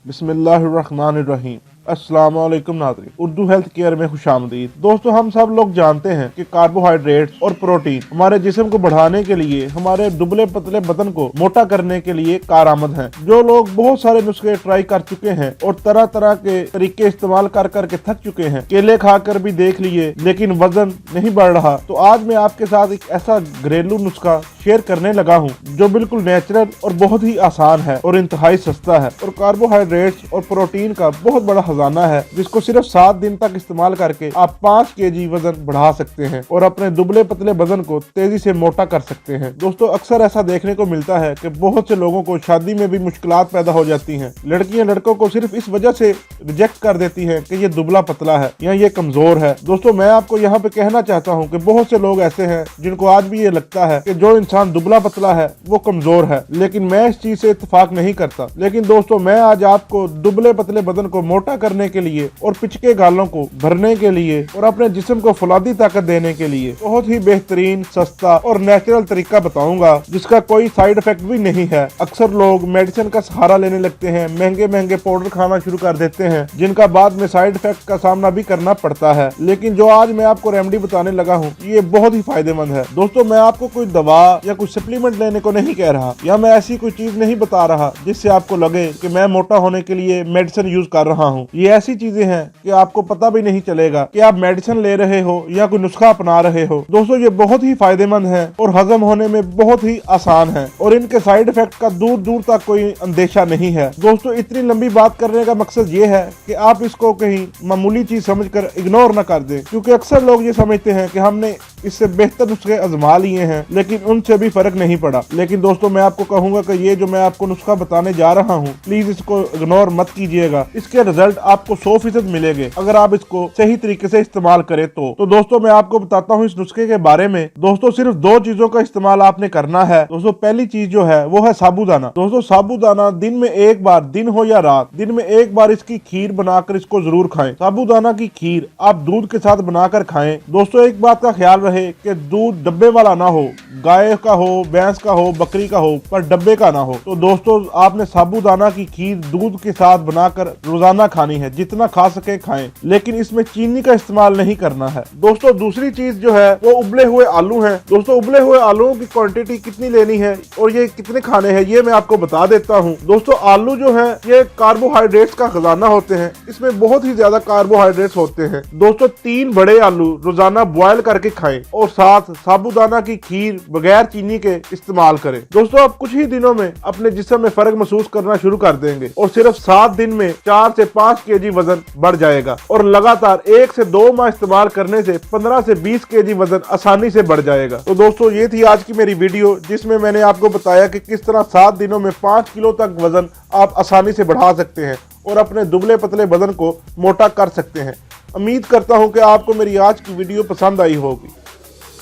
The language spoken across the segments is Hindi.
बिस्मिल्लाहिर्रहमानिर्रहीम। अस्सलाम वालेकुम नाज़रीन, उर्दू हेल्थ केयर में खुशामदीद। दोस्तों, हम सब लोग जानते हैं कि कार्बोहाइड्रेट्स और प्रोटीन हमारे जिस्म को बढ़ाने के लिए, हमारे दुबले पतले बदन को मोटा करने के लिए कारआमद हैं। जो लोग बहुत सारे नुस्खे ट्राई कर चुके हैं और तरह तरह के तरीके इस्तेमाल कर करके थक चुके हैं, केले खाकर भी देख लिए लेकिन वजन नहीं बढ़ रहा, तो आज मैं आपके साथ एक ऐसा घरेलू नुस्खा शेयर करने लगा हूँ जो बिल्कुल नेचुरल और बहुत ही आसान है और इंतहाई सस्ता है और कार्बोहाइड्रेट्स और प्रोटीन का बहुत बड़ा खजाना है, जिसको सिर्फ 7 दिन तक इस्तेमाल करके आप 5 केजी वजन बढ़ा सकते हैं और अपने दुबले पतले वजन को तेजी से मोटा कर सकते हैं। दोस्तों, अक्सर ऐसा देखने को मिलता है कि बहुत से लोगों को शादी में भी मुश्किलात पैदा हो जाती हैं। लड़कियां लड़कों को सिर्फ इस वजह से रिजेक्ट कर देती हैं कि ये दुबला पतला है या ये कमजोर है। दोस्तों, मैं आपको यहाँ पे कहना चाहता हूँ कि बहुत से लोग ऐसे हैं जिनको आज भी ये लगता है कि जो इंसान दुबला पतला है वो कमजोर है, लेकिन मैं इस चीज से इत्तेफाक नहीं करता। लेकिन दोस्तों, मैं आज आपको दुबले पतले बदन को मोटा करने के लिए और पिचके गालों को भरने के लिए और अपने जिस्म को फौलादी ताकत देने के लिए बहुत ही बेहतरीन, सस्ता और नेचुरल तरीका बताऊंगा, जिसका कोई साइड इफेक्ट भी नहीं है। अक्सर लोग मेडिसिन का सहारा लेने लगते हैं, महंगे महंगे पाउडर खाना शुरू कर देते हैं, जिनका बाद में साइड इफेक्ट का सामना भी करना पड़ता है। लेकिन जो आज मैं आपको रेमेडी बताने लगा हूँ, ये बहुत ही फायदेमंद है। दोस्तों, मैं आपको कोई दवा या कुछ सप्लीमेंट लेने को नहीं कह रहा, या मैं ऐसी कोई चीज नहीं बता रहा जिससे आपको लगे कि मैं मोटा होने के लिए मेडिसिन यूज कर रहा हूँ। ये ऐसी चीजें हैं कि आपको पता भी नहीं चलेगा कि आप मेडिसिन ले रहे हो या कोई नुस्खा अपना रहे हो। दोस्तों, ये बहुत ही फायदेमंद है और हजम होने में बहुत ही आसान है और इनके साइड इफेक्ट का दूर दूर तक कोई अंदेशा नहीं है। दोस्तों, इतनी लंबी बात करने का मकसद ये है कि आप इसको कहीं मामूली चीज समझकर इग्नोर न कर दें, क्योंकि अक्सर लोग ये समझते हैं कि हमने इससे बेहतर नुस्खे आजमा लिए हैं लेकिन उनसे भी फर्क नहीं पड़ा। लेकिन दोस्तों, मैं आपको कहूंगा कि ये जो मैं आपको नुस्खा बताने जा रहा हूँ, प्लीज इसको इग्नोर मत कीजिएगा। इसके रिजल्ट आपको 100% मिलेंगे अगर आप इसको सही तरीके से इस्तेमाल करें तो दोस्तों, मैं आपको बताता हूँ इस नुस्खे के बारे में। दोस्तों, सिर्फ 2 चीजों का इस्तेमाल आपने करना है। दोस्तों, पहली चीज जो है वो है साबूदाना। दोस्तों, साबूदाना दिन में एक बार, दिन हो या रात, दिन में एक बार इसकी खीर बनाकर इसको जरूर खाएं। साबूदाना की खीर आप दूध के साथ बनाकर खाएं। दोस्तों, एक बात का ख्याल रहे कि दूध डब्बे वाला ना हो, गाय का हो, भैंस का हो, बकरी का हो, पर डब्बे का ना हो। तो दोस्तों, आपने साबूदाना की खीर दूध के साथ बनाकर रोजाना खानी है, जितना खा सके खाएं, लेकिन इसमें चीनी का इस्तेमाल नहीं करना है। दोस्तों, दूसरी चीज जो है वो उबले हुए आलू हैं। दोस्तों, उबले हुए आलूओं की क्वांटिटी कितनी लेनी है और ये कितने खाने हैं, ये मैं आपको बता देता हूँ। दोस्तों, आलू जो है ये कार्बोहाइड्रेट्स का खजाना होते हैं, इसमें बहुत ही ज्यादा कार्बोहाइड्रेट्स होते हैं। दोस्तों, 3 बड़े आलू रोजाना बॉयल करके खाएं और साथ साबूदाना की खीर बगैर चीनी के इस्तेमाल करें। दोस्तों, आप कुछ ही दिनों में अपने जिस्म में फर्क महसूस करना शुरू कर देंगे और सिर्फ 7 दिन में 4 से 5 केजी वजन बढ़ जाएगा और लगातार 1 से 2 माह इस्तेमाल करने से 15 से 20 केजी वजन आसानी से बढ़ जाएगा। तो दोस्तों, ये थी आज की मेरी वीडियो, जिसमें मैंने आपको बताया कि किस तरह 7 दिनों में 5 किलो तक वजन आप आसानी से बढ़ा सकते हैं और अपने दुबले पतले बदन को मोटा कर सकते हैं। उम्मीद करता हूं कि आपको मेरी आज की वीडियो पसंद आई होगी।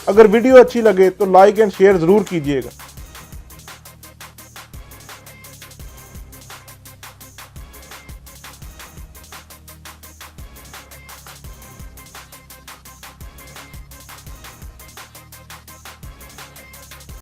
अगर वीडियो अच्छी लगे तो लाइक एंड शेयर जरूर कीजिएगा।